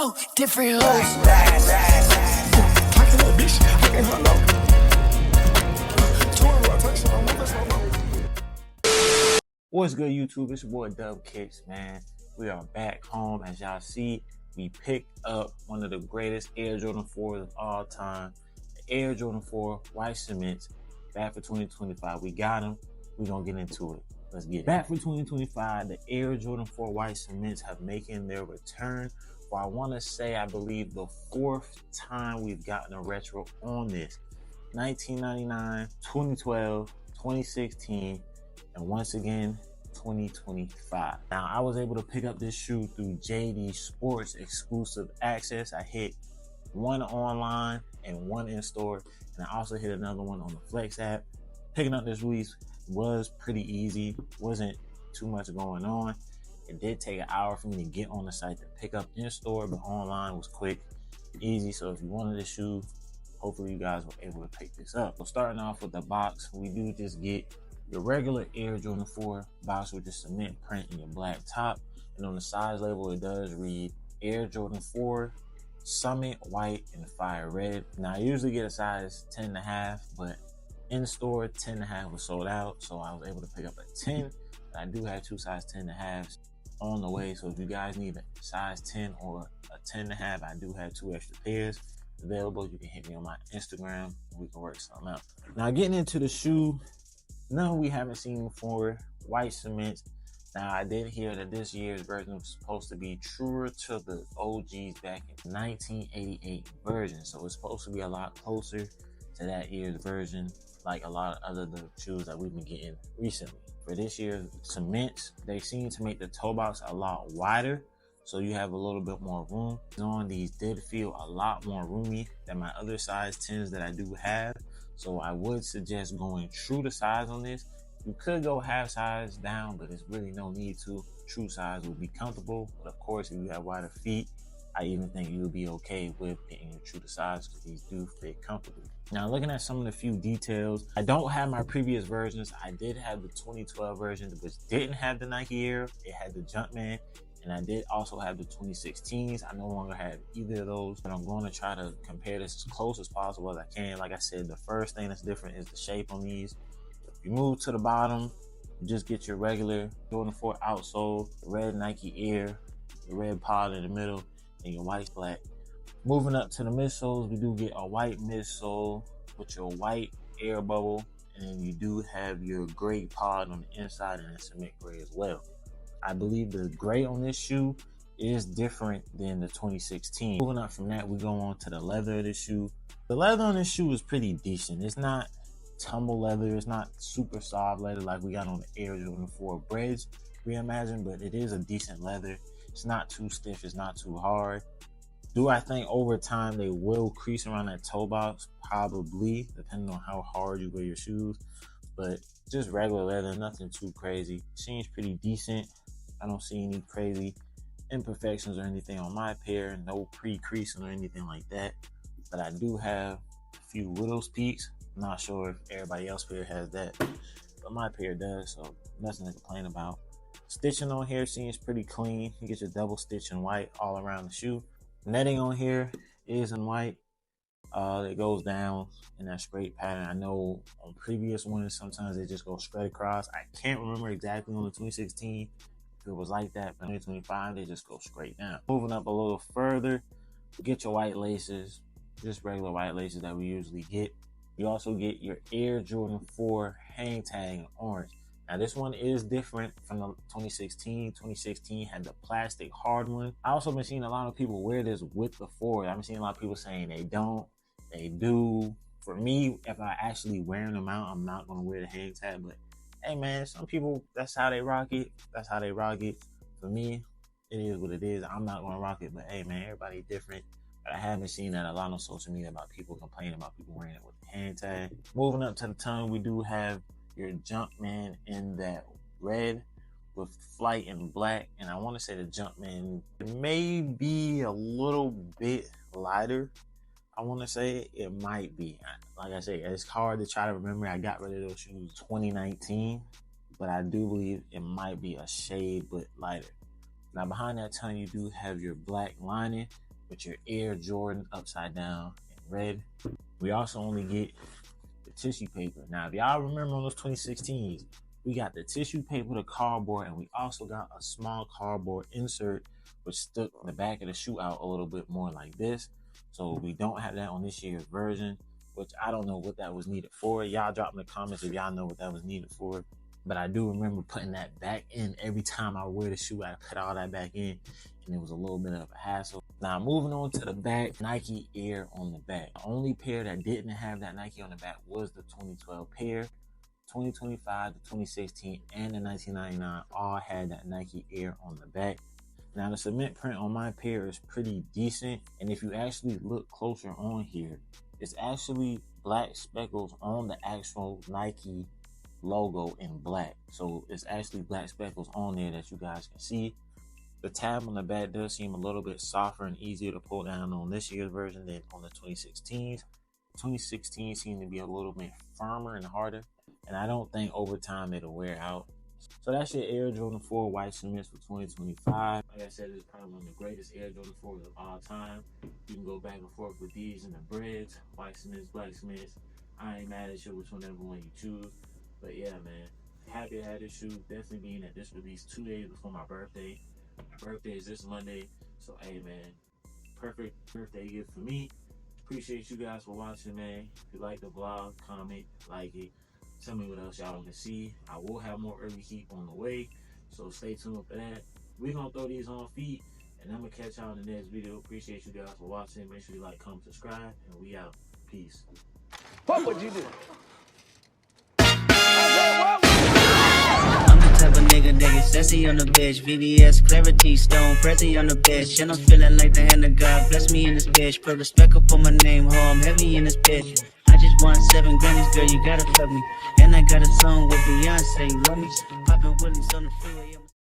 flow, different hoes. What's good, YouTube? It's your boy Dub Kicks, man. We are back home. As y'all see, we picked up one of the greatest Air Jordan 4s of all time, the Air Jordan 4 White Cements, back for 2025. We got them. We're going to get into it. Let's get it. Back for 2025, the Air Jordan 4 White Cements have making their return for, I want to say, I believe the fourth time we've gotten a retro on this. 1999, 2012, 2016, and once again 2025. Now, I was able to pick up this shoe through JD Sports exclusive access. I hit one online and one in store, and I also hit another one on the Flex app. Picking up this release was pretty easy, wasn't too much going on. It did take an hour for me to get on the site to pick up in store, but online was quick, easy. So if you wanted this shoe, hopefully you guys were able to pick this up. So starting off with the box, we do just get your regular Air Jordan 4 box with the cement print in your black top. And on the size label, it does read Air Jordan 4 Summit White and Fire Red. Now, I usually get a size 10.5, but in store, 10.5 was sold out. So I was able to pick up a 10. But I do have two size 10.5s on the way. So if you guys need a size 10 or a 10.5, I do have two extra pairs available. You can hit me on my Instagram and we can work something out. Now, getting into the shoe, none we haven't seen before, white cements. Now, I did hear that this year's version was supposed to be truer to the OGs back in 1988 version. So it's supposed to be a lot closer to that year's version, like a lot of other the shoes that we've been getting recently. For this year's cements, they seem to make the toe box a lot wider, so you have a little bit more room. On these did feel a lot more roomy than my other size 10s that I do have. So I would suggest going true to size on this. You could go half size down, but there's really no need to. True size would be comfortable. But of course, if you have wider feet, I even think you'll be okay with getting your true to size because these do fit comfortably. Now, looking at some of the few details, I don't have my previous versions. I did have the 2012 version, which didn't have the Nike Air. It had the Jumpman. And I did also have the 2016s. I no longer have either of those, but I'm going to try to compare this as close as possible as I can. Like I said, the first thing that's different is the shape on these. If you move to the bottom, you just get your regular Jordan 4 outsole, the red Nike Air, the red pod in the middle, and your white black. Moving up to the midsoles, we do get a white midsole with your white air bubble, and you do have your gray pod on the inside and a cement gray as well. I believe the gray on this shoe is different than the 2016. Moving up from that, we go on to the leather of this shoe. The leather on this shoe is pretty decent. It's not tumble leather. It's not super soft leather like we got on the Air Jordan 4 Breads reimagined, but it is a decent leather. It's not too stiff. It's not too hard. Do I think over time they will crease around that toe box? Probably, depending on how hard you wear your shoes. But just regular leather, nothing too crazy. Seems pretty decent. I don't see any crazy imperfections or anything on my pair. No pre-creasing or anything like that. But I do have a few widow's peaks. I'm not sure if everybody else's pair has that, but my pair does, so nothing to complain about. Stitching on here seems pretty clean. You get your double stitch in white all around the shoe. Netting on here is in white. It goes down in that straight pattern. I know on previous ones, sometimes they just go straight across. I can't remember exactly on the 2016 if it was like that, but in 2025, they just go straight down. Moving up a little further, get your white laces, just regular white laces that we usually get. You also get your Air Jordan 4 hang tag in orange. Now, this one is different from the 2016. 2016 had the plastic hard one. I also been seeing a lot of people wear this with the 4. I've been seeing a lot of people saying they don't, they do. For me, if I actually wearing them out, I'm not going to wear the hang tag, but hey man, some people, that's how they rock it. That's how they rock it. For me, it is what it is. I'm not going to rock it, but hey man, everybody different. But I haven't seen that a lot on social media about people complaining about people wearing it with the hand tag. Moving up to the tongue, we do have your Jumpman in that red with flight in black. And I want to say the Jumpman may be a little bit lighter. I want to say it might be. Like I said, it's hard to try to remember. I got rid of those shoes 2019, but I do believe it might be a shade but lighter. Now behind that tongue, you do have your black lining. with your Air Jordan upside down in red. We also only get the tissue paper. Now, if y'all remember on those 2016s, we got the tissue paper, the cardboard, and we also got a small cardboard insert which stuck the back of the shoe out a little bit more like this. So we don't have that on this year's version, which I don't know what that was needed for. Y'all drop in the comments if y'all know what that was needed for. But I do remember putting that back in every time I wear the shoe. I put all that back in, and it was a little bit of a hassle. Now, moving on to the back, Nike Air on the back. The only pair that didn't have that Nike on the back was the 2012 pair. 2025, the 2016, and the 1999 all had that Nike Air on the back. Now, the cement print on my pair is pretty decent, and if you actually look closer on here, it's actually black speckles on the actual Nike logo in black. So it's actually black speckles on there that you guys can see. The tab on the back does seem a little bit softer and easier to pull down on this year's version than on the 2016s. 2016 seem to be a little bit firmer and harder, and I don't think over time it'll wear out. So that's your Air Jordan 4 white cements for 2025. Like I said, it's probably one of the greatest Air Jordan 4s of all time. You can go back and forth with these in the breads, white cements, black cements. I ain't mad at you whichever one you choose. But yeah, man, happy to have this shoe. Definitely being that this released 2 days before my birthday. My birthday is this Monday. So hey, man, perfect birthday gift for me. Appreciate you guys for watching, man. If you like the vlog, comment, like it. Tell me what else y'all want to see. I will have more early heat on the way, so stay tuned for that. We're going to throw these on feet, and I'm going to catch y'all in the next video. Appreciate you guys for watching. Make sure you like, comment, subscribe, and we out. Peace. What would you do? I'm the type of nigga that get sassy on the bitch. VVS, clarity, stone, Prezi on the bitch. And I'm feeling like the hand of God bless me in this bitch. Put respect up on my name, ho, I'm heavy in this bitch. I just won 7 Grammys, girl, you gotta fuck me. And I got a song with Beyonce, love me. Poppin' Willies on the freeway.